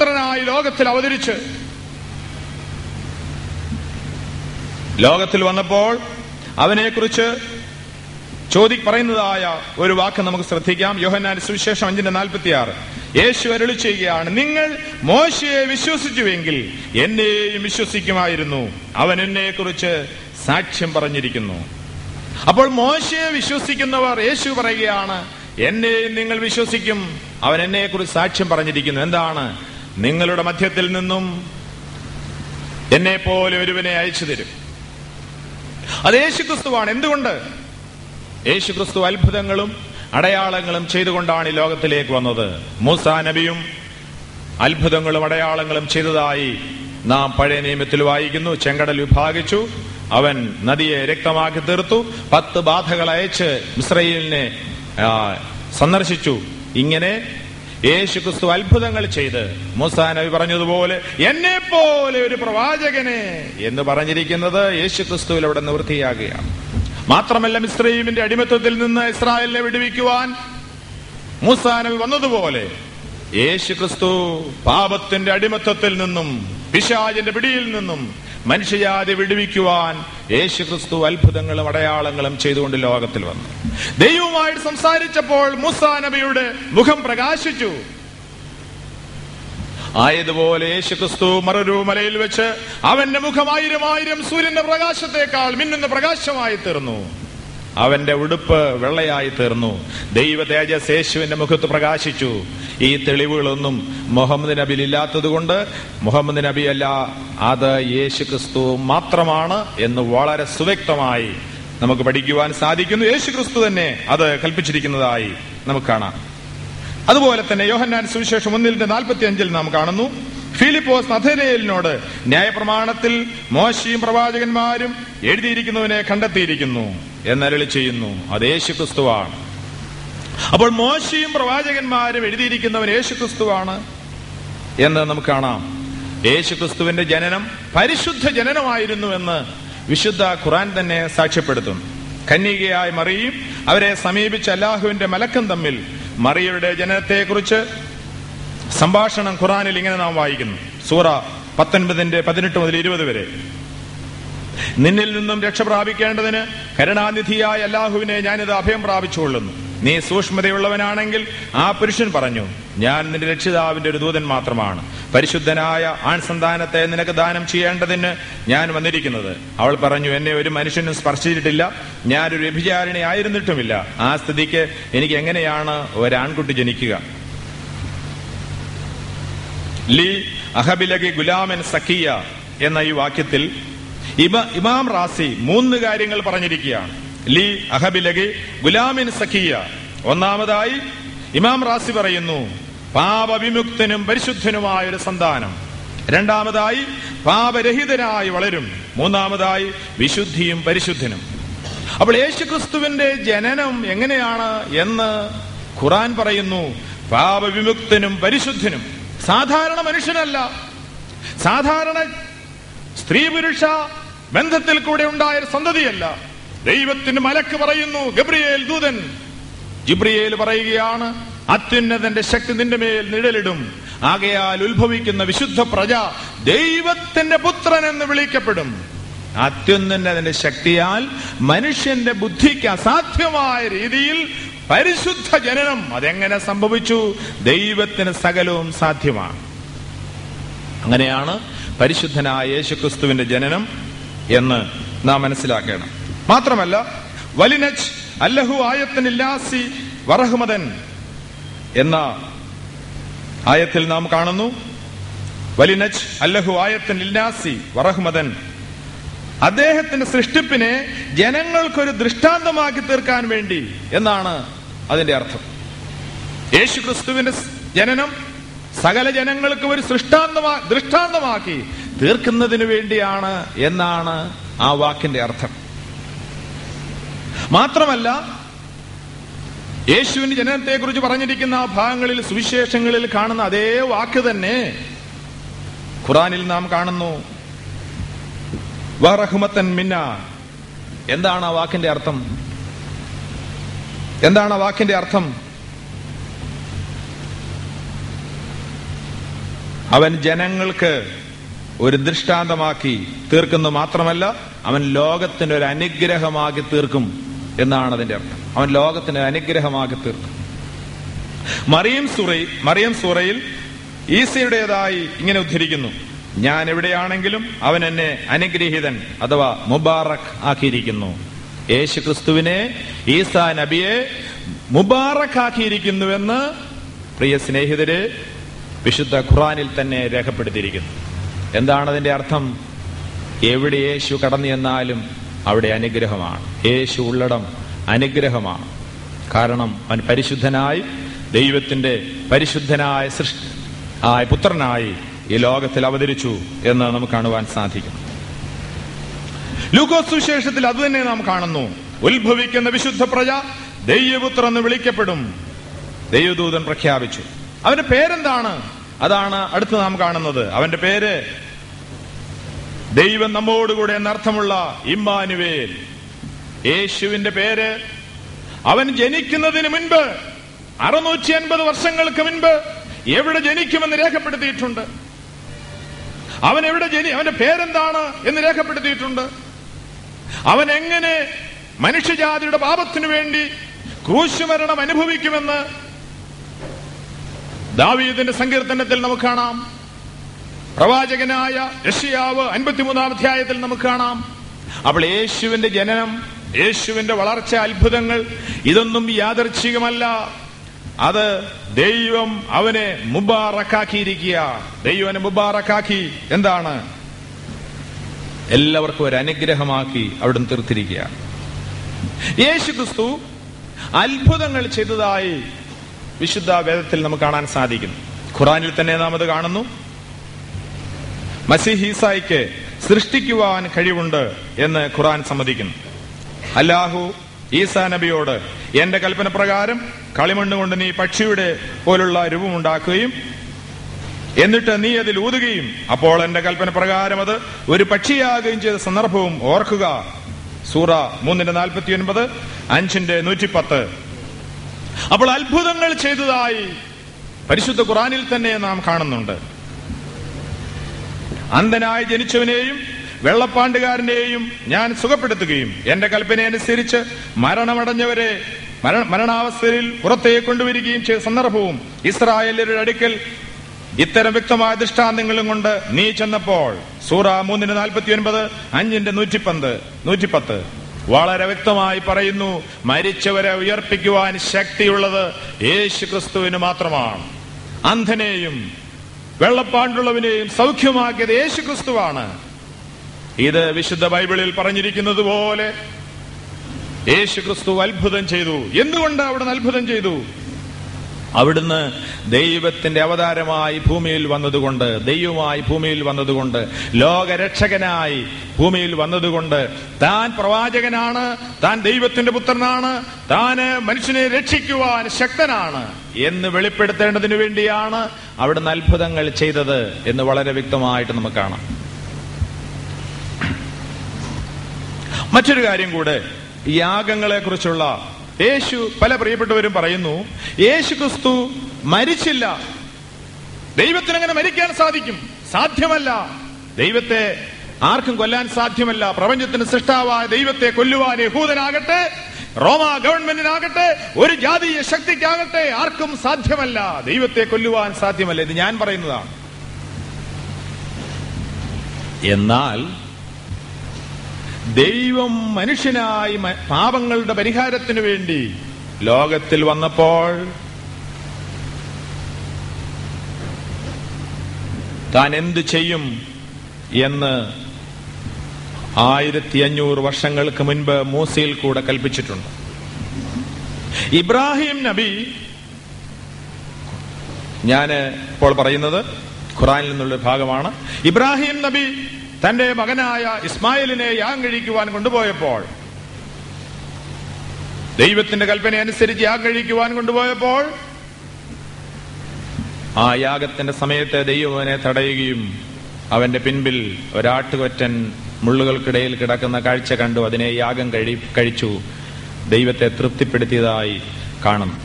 പുത്രനായി ലോകത്തിൽ അവതരിച്ച് ലോകത്തിൽ വന്നപ്പോൾ അവനെക്കുറിച്ച് പറയുന്നതായ ഒരു വാക്ക് നമുക്ക് ശ്രദ്ധിക്കാം. യോഹന്നാന്റെ സുവിശേഷം 5:46. യേശു അരുളി ചെയ്യുകയാണ്, നിങ്ങൾ മോശയെ വിശ്വസിച്ചുവെങ്കിൽ എന്നെയും വിശ്വസിക്കുമായിരുന്നു, അവൻ എന്നെക്കുറിച്ച് സാക്ഷ്യം പറഞ്ഞിരിക്കുന്നു. അപ്പോൾ മോശയെ വിശ്വസിക്കുന്നവർ, യേശു പറയുകയാണ്, എന്നെയും നിങ്ങൾ വിശ്വസിക്കും, അവൻ എന്നെക്കുറിച്ച് സാക്ഷ്യം പറഞ്ഞിരിക്കുന്നു. എന്താണ്? നിങ്ങളുടെ മധ്യത്തിൽ നിന്നും എന്നെ പോലെ ഒരുവനെ അയച്ചു തരും. അത് യേശുക്രിസ്തുവാണ്. എന്തുകൊണ്ട്? യേശുക്രിസ്തു അത്ഭുതങ്ങളും അടയാളങ്ങളും ചെയ്തുകൊണ്ടാണ് ഈ ലോകത്തിലേക്ക് വന്നത്. മൂസാ നബിയും അത്ഭുതങ്ങളും അടയാളങ്ങളും ചെയ്തതായി നാം പഴയ നിയമത്തിൽ വായിക്കുന്നു. ചെങ്കടൽ വിഭാഗിച്ചു, അവൻ നദിയെ രക്തമാക്കി തീർത്തു, 10 ബാധകൾ അയച്ച് ഇസ്രായേലിനെ സന്ദർശിച്ചു. ഇങ്ങനെ യേശുക്രിസ്തു അത്ഭുതങ്ങൾ ചെയ്ത് മൂസാ നബി പറഞ്ഞതുപോലെ എന്നെ പോലെ ഒരു പ്രവാചകനെ എന്ന് പറഞ്ഞിരിക്കുന്നത് യേശുക്രിസ്തുവിൽ അവിടെ നിവൃത്തിയാകുകയാണ്. മാത്രമല്ല, മിസ്രയീമിന്റെ അടിമത്തത്തിൽ നിന്ന് ഇസ്രായേലിനെ വിടുവിക്കുവാൻ മൂസാ നബി വന്നതുപോലെ യേശുക്രിസ്തു പാപത്തിന്റെ അടിമത്തത്തിൽ നിന്നും പിശാചിന്റെ പിടിയിൽ നിന്നും മനുഷ്യജാതി വിടുവിക്കുവാൻ യേശുക്രിസ്തു അത്ഭുതങ്ങളും അടയാളങ്ങളും ചെയ്തുകൊണ്ട് ലോകത്തിൽ വന്നു. ദൈവവുമായിട്ട് സംസാരിച്ചപ്പോൾ മൂസാ നബിയുടെ മുഖം പ്രകാശിച്ചു. ആയതുപോലെ യേശുക്രിസ്തു മറൊരു മലയിൽ വെച്ച് അവന്റെ മുഖം 1000 സൂര്യന്റെ പ്രകാശത്തെക്കാൾ മിന്നുന്ന പ്രകാശമായി തീർന്നു. അവന്റെ ഉടുപ്പ് വെള്ളയായി തീർന്നു. ദൈവ തേജസ് യേശുവിന്റെ മുഖത്ത് പ്രകാശിച്ചു. ഈ തെളിവുകളൊന്നും മുഹമ്മദ് നബിയിൽ ഇല്ലാത്തത് കൊണ്ട് മുഹമ്മദ് നബിയല്ല, അത് യേശുക്രിസ്തു മാത്രമാണ് എന്ന് വളരെ സുവ്യക്തമായി നമുക്ക് പഠിക്കുവാൻ സാധിക്കുന്നു. യേശുക്രിസ്തു തന്നെ അത് കൽപ്പിച്ചിരിക്കുന്നതായി നമുക്ക് കാണാം. അതുപോലെ തന്നെ യോഹന്നാൻ സുവിശേഷം 1:45 നാം കാണുന്നു, ഫിലിപ്പോസ് നഥനയേലിനോട് ന്യായപ്രമാണത്തിൽ മോശയും പ്രവാചകന്മാരും എഴുതിയിരിക്കുന്നവനെ കണ്ടെത്തിയിരിക്കുന്നു എന്നരുളി ചെയ്യുന്നു. അത് യേശുക്രിസ്തുവാണ്. അപ്പോൾ മോശയും പ്രവാചകന്മാരും എഴുതിയിരിക്കുന്നവൻ യേശുക്രിസ്തുവാണ് എന്ന് നമുക്ക് കാണാം. യേശുക്രിസ്തുവിന്റെ ജനനം പരിശുദ്ധ ജനനമായിരുന്നു എന്ന് വിശുദ്ധ ഖുർആൻ തന്നെ സാക്ഷ്യപ്പെടുത്തുന്നു. കന്യകയായ മറിയയും അവരെ സമീപിച്ച അല്ലാഹുവിന്റെ മലക്കും തമ്മിൽ മറിയയുടെ ജനനത്തെക്കുറിച്ച് സംഭാഷണം ഖുർആനിൽ ഇങ്ങനെ നാം വായിക്കുന്നു. സൂറ 19:18 മുതൽ 20 വരെ. നിന്നിൽ നിന്നും രക്ഷ പ്രാപിക്കേണ്ടതിന് കരുണാനിധിയായ അല്ലാഹുവിനെ ഞാനിത് അഭയം പ്രാപിച്ചുകൊള്ളുന്നു. നീ സൂക്ഷ്മതയുള്ളവനാണെങ്കിൽ ആ പുരുഷൻ പറഞ്ഞു, ഞാൻ നിന്റെ രക്ഷിതാവിന്റെ ഒരു ദൂതൻ മാത്രമാണ്. പരിശുദ്ധനായ ആൺസന്താനത്തെ നിനക്ക് ദാനം ചെയ്യേണ്ടതിന് ഞാൻ വന്നിരിക്കുന്നത്. അവൾ പറഞ്ഞു, എന്നെ ഒരു മനുഷ്യനും സ്പർശിച്ചിട്ടില്ല, ഞാനൊരു വ്യഭിചാരിണി ആയിരുന്നിട്ടുമില്ല. ആ സ്ഥിതിക്ക് എനിക്ക് എങ്ങനെയാണ് ഒരാൺകുട്ടി ജനിക്കുക? ലി അഹബിലകി ഗുലാമൻ സക്കിയ എന്ന ഈ വാക്യത്തിൽ ഇമാം റാസി 3 കാര്യങ്ങൾ പറഞ്ഞിരിക്കുകയാണ്. ലി അഹബിലകി ഗുലാമിൻ സക്കിയ. ഒന്നാമതായി ഇമാം റാസി പറയുന്നു, പാപവിമുക്തനും പരിശുദ്ധനുമായ ഒരു സന്താനം. രണ്ടാമതായി പാപരഹിതനായി വളരും. മൂന്നാമതായി വിശുദ്ധിയും പരിശുദ്ധനും. അപ്പോൾ യേശുക്രിസ്തുവിന്റെ ജനനം എങ്ങനെയാണ് എന്ന് ഖുർആൻ പറയുന്നു. പാപവിമുക്തനും പരിശുദ്ധനും. സാധാരണ മനുഷ്യനല്ല, സാധാരണ സ്ത്രീ പുരുഷ ബന്ധത്തിൽ കൂടെ ഉണ്ടായ സന്തതിയല്ല. ദൈവത്തിന്റെ മലക്ക് പറയുന്നു, ഗബ്രിയേൽ ദൂതൻ ജിബ്രിയേൽ പറയുകയാണ്, അത്യുന്നതന്റെ ശക്തി നിന്റെ മേൽ നിഴലിടും, ആകയാൽ ഉത്ഭവിക്കുന്ന വിശുദ്ധ പ്രജ ദൈവത്തിന്റെ പുത്രൻ എന്ന് വിളിക്കപ്പെടും. അത്യുന്നതന്റെ ശക്തിയാൽ മനുഷ്യന്റെ ബുദ്ധിക്ക് അസാധ്യമായ രീതിയിൽ പരിശുദ്ധ ജനനം അതെങ്ങനെ സംഭവിച്ചു? ദൈവത്തിന് സകലവും സാധ്യമാണ്. അങ്ങനെയാണ് പരിശുദ്ധനായ യേശുക്രിസ്തുവിന്റെ ജനനം എന്ന് നാം മനസ്സിലാക്കണം. മാത്രമല്ല, വലിനജ് അല്ലഹു ആയത്തിനില്ലാസി വറഹ്മദൻ എന്ന ആയത്തിൽ നാം കാണുന്നു, വലിനജ് അല്ലഹു ആയത്തിനില്ലാസി വറഹ്മദൻ, അദ്ദേഹത്തിന്റെ സൃഷ്ടിപ്പിനെ ജനങ്ങൾക്കൊരു ദൃഷ്ടാന്തമാക്കി തീർക്കാൻ വേണ്ടി എന്നാണ് അതിന്റെ അർത്ഥം. യേശുക്രിസ്തുവിന്റെ ജനനം സകല ജനങ്ങൾക്ക് ഒരു ദൃഷ്ടാന്തമാക്കി തീർക്കുന്നതിന് വേണ്ടിയാണ് എന്നാണ് ആ വാക്കിന്റെ അർത്ഥം. മാത്രമല്ല, യേശുവിന്റെ ജനനത്തെ കുറിച്ച് പറഞ്ഞിരിക്കുന്ന ഭാഗങ്ങളിൽ, സുവിശേഷങ്ങളിൽ കാണുന്ന അതേ വാക്ക് തന്നെ ഖുർആനിൽ നാം കാണുന്നു. വറഹ്മത്തൻ മിന്ന. എന്താണ് ആ വാക്കിന്റെ അർത്ഥം? എന്താണ് ആ വാക്കിന്റെ അർത്ഥം? അവൻ ജനങ്ങൾക്ക് ഒരു ദൃഷ്ടാന്തമാക്കി തീർക്കുന്നു മാത്രമല്ല, അവൻ ലോകത്തിന് ഒരു അനുഗ്രഹമാക്കി തീർക്കും എന്നാണ് അതിന്റെ അർത്ഥം. അവൻ ലോകത്തിന് അനുഗ്രഹമാക്കി തീർക്കും. മറിയം സൂറയിൽ ഈസയുടേതായി ഇങ്ങനെ ഉദ്ധരിക്കുന്നു: ഞാൻ എവിടെയാണെങ്കിലും അവൻ എന്നെ അനുഗ്രഹീതൻ അഥവാ മുബാറക് ആക്കിയിരിക്കുന്നു. യേശു ക്രിസ്തുവിനെ, ഈസാ നബിയെ മുബാറക് ആക്കിയിരിക്കുന്നുവെന്ന് പ്രിയ സ്നേഹിതരെ വിശുദ്ധ ഖുർആനിൽ തന്നെ രേഖപ്പെടുത്തിയിരിക്കുന്നു. എന്താണ് അതിന്റെ അർത്ഥം? എവിടെ യേശു കടന്നു ചെന്നാലും അവിടെ അനുഗ്രഹമാണ്. യേശു ഉള്ളിടം അനുഗ്രഹമാണ്. കാരണം അവൻ പരിശുദ്ധനായി, ദൈവത്തിന്റെ പരിശുദ്ധനായ പുത്രനായി ഈ ലോകത്തിൽ അവതരിച്ചു എന്ന് നമുക്ക് കാണുവാൻ സാധിക്കും. ലൂക്കോസ് സുവിശേഷത്തിൽ അത് തന്നെ നാം കാണുന്നു. ഉത്ഭവിക്കുന്ന വിശുദ്ധ പ്രജ ദൈവപുത്രൻ എന്ന് വിളിക്കപ്പെടും, ദൈവദൂതൻ പ്രഖ്യാപിച്ചു. അവന്റെ പേരെന്താണ്? അതാണ് അടുത്ത് നാം കാണുന്നത്. അവന്റെ പേര് ദൈവം നമ്മോടുകൂടെ എന്നർത്ഥമുള്ള ഇമ്മാനുവേൽ. യേശുവിന്റെ പേര് അവൻ ജനിക്കുന്നതിന് മുൻപ് 650 വർഷങ്ങൾക്ക് മുൻപ് എവിടെ ജനിക്കുമെന്ന് രേഖപ്പെടുത്തിയിട്ടുണ്ട്. അവൻ അവന്റെ പേരെന്താണ് എന്ന് രേഖപ്പെടുത്തിയിട്ടുണ്ട്. അവൻ എങ്ങനെ മനുഷ്യജാതിയുടെ പാപത്തിനു വേണ്ടി ക്രൂശുമരണം അനുഭവിക്കുമെന്ന് ദാവീദിന്റെ സങ്കീർത്തനത്തിൽ നമുക്ക് കാണാം. പ്രവാചകനായ യെശയ്യാവ് 53-ാം അധ്യായത്തിൽ നമുക്ക് കാണാം. അപ്പോൾ യേശുവിന്റെ ജനനം, യേശുവിന്റെ വളർച്ച, അത്ഭുതങ്ങൾ ഇതൊന്നും യാദർച്ഛികമല്ല. അത് ദൈവം അവനെ മുബാറക്കാക്കിയിരിക്കുക. ദൈവം അവനെ മുബാറക്കാക്കി. എന്താണ്? എല്ലാവർക്കും ഒരു അനുഗ്രഹമാക്കി അവിടുന്ന് തീർത്തിരിക്കുക. യേശു ക്രിസ്തു അത്ഭുതങ്ങൾ ചെയ്തതായി വിശുദ്ധ വേദത്തിൽ നമുക്ക് കാണാൻ സാധിക്കും. ഖുർആനിൽ തന്നെ നാം അത് കാണുന്നു. മസീഹ് ഈസായ്ക്ക് സൃഷ്ടിക്കുവാൻ കഴിവുണ്ട് എന്ന് ഖുർആൻ സമ്മതിക്കുന്നു. അല്ലാഹു ഈസാ നബിയോട്, എന്റെ കൽപ്പന പ്രകാരം കളിമണ്ണ് കൊണ്ട് നീ പക്ഷിയുടെ പോലുള്ള രൂപമുണ്ടാക്കുകയും എന്നിട്ട് നീ അതിൽ ഊതുകയും അപ്പോൾ എന്റെ കൽപ്പന പ്രകാരം അത് ഒരു പക്ഷിയാകുകയും ചെയ്ത സന്ദർഭവും ഓർക്കുക. സൂറ 3:49, 5:110. അപ്പോൾ അത്ഭുതങ്ങൾ ചെയ്തതായി പരിശുദ്ധ ഖുർആനിൽ തന്നെ നാം കാണുന്നുണ്ട്. അന്ധനായി ജനിച്ചവനെയും വെള്ളപ്പാണ്ടുകാരനെയും ഞാൻ സുഖപ്പെടുത്തുകയും എന്റെ കൽപ്പനയനുസരിച്ച് മരണമടഞ്ഞവരെ മരണാവസ്ഥയിൽ പുറത്തേക്ക് കൊണ്ടുവരികയും ചെയ്ത സന്ദർഭവും ഇസ്രായേലിന്റെ അടുക്കൽ ഇത്തരം വ്യക്തമായ ദൃഷ്ടാന്തങ്ങളും കൊണ്ട് നീ ചെന്നപ്പോൾ. സൂറ 3:49, 5:110. വളരെ വ്യക്തമായി പറയുന്നു, മരിച്ചവരെ ഉയർപ്പിക്കുവാൻ ശക്തിയുള്ളത് യേശു ക്രിസ്തുവിന് മാത്രമാണ്. അന്ധനെയും വെള്ളപ്പാണ്ടുള്ളവനെയും സൗഖ്യമാക്കിയത് യേശു ക്രിസ്തുവാണ്. ഇത് വിശുദ്ധ ബൈബിളിൽ പറഞ്ഞിരിക്കുന്നത് പോലെ യേശു ക്രിസ്തു അത്ഭുതം ചെയ്തു. എന്തുകൊണ്ട് അവിടുന്ന് അത്ഭുതം ചെയ്തു? അവിടുന്ന് ദൈവത്തിന്റെ അവതാരമായി ഭൂമിയിൽ വന്നതുകൊണ്ട്, ദൈവമായി ഭൂമിയിൽ വന്നതുകൊണ്ട്, ലോകരക്ഷകനായി ഭൂമിയിൽ വന്നതുകൊണ്ട്, താൻ പ്രവാചകനാണ്, താൻ ദൈവത്തിന്റെ പുത്രനാണ്, താന് മനുഷ്യനെ രക്ഷിക്കുവാൻ ശക്തനാണ് എന്ന് വെളിപ്പെടുത്തേണ്ടതിനു വേണ്ടിയാണ് അവിടുന്ന് അത്ഭുതങ്ങൾ ചെയ്തത് എന്ന് വളരെ വ്യക്തമായിട്ട് നമുക്ക് കാണാം. മറ്റൊരു കാര്യം കൂടെ, യാഗങ്ങളെ കുറിച്ചുള്ള യേശു, പല പ്രിയപ്പെട്ടവരും പറയുന്നു, യേശു ക്രിസ്തു മരിച്ചില്ല. ദൈവത്തിന് അങ്ങനെ മരിക്കാൻ സാധിക്കും? സാധ്യമല്ല. ദൈവത്തെ ആർക്കും കൊല്ലാൻ സാധ്യമല്ല. പ്രപഞ്ചത്തിന് സൃഷ്ടാവായ ദൈവത്തെ കൊല്ലുവാൻ യഹൂദനാകട്ടെ, റോമ ഗവൺമെന്റിനാകട്ടെ, ഒരു ജാതീയ ശക്തിക്കാകട്ടെ ആർക്കും സാധ്യമല്ല. ദൈവത്തെ കൊല്ലുവാൻ സാധ്യമല്ല. ഇത് ഞാൻ പറയുന്നതാണ്. എന്നാൽ ദൈവം മനുഷ്യനായി പാപങ്ങളുടെ പരിഹാരത്തിനു വേണ്ടി ലോകത്തിൽ വന്നപ്പോൾ താൻ എന്തു ചെയ്യും എന്ന് 1500 വർഷങ്ങൾക്ക് മുൻപ് മൂസയിൽ കൂടെ കൽപ്പിച്ചിട്ടുണ്ട്. ഇബ്രാഹിം നബി, ഞാൻ ഇപ്പോൾ പറയുന്നത് ഖുർആനിൽ നിന്നുള്ള ഭാഗമാണ്. ഇബ്രാഹിം നബി തന്റെ മകനായ ഇസ്മായിലിനെ യാഗം കഴിക്കുവാൻ കൊണ്ടുപോയപ്പോൾ, ദൈവത്തിന്റെ കൽപ്പന അനുസരിച്ച് യാഗം കഴിക്കുവാൻ കൊണ്ടുപോയപ്പോൾ, ആ യാഗത്തിന്റെ സമയത്ത് ദൈവം അവനെ തടയുകയും അവന്റെ പിൻപിൽ ഒരാട്ടുകൊറ്റൻ മുള്ളുകൾക്കിടയിൽ കിടക്കുന്ന കാഴ്ച കണ്ടു അതിനെ യാഗം കഴിച്ചു ദൈവത്തെ തൃപ്തിപ്പെടുത്തിയതായി കാണുന്നു.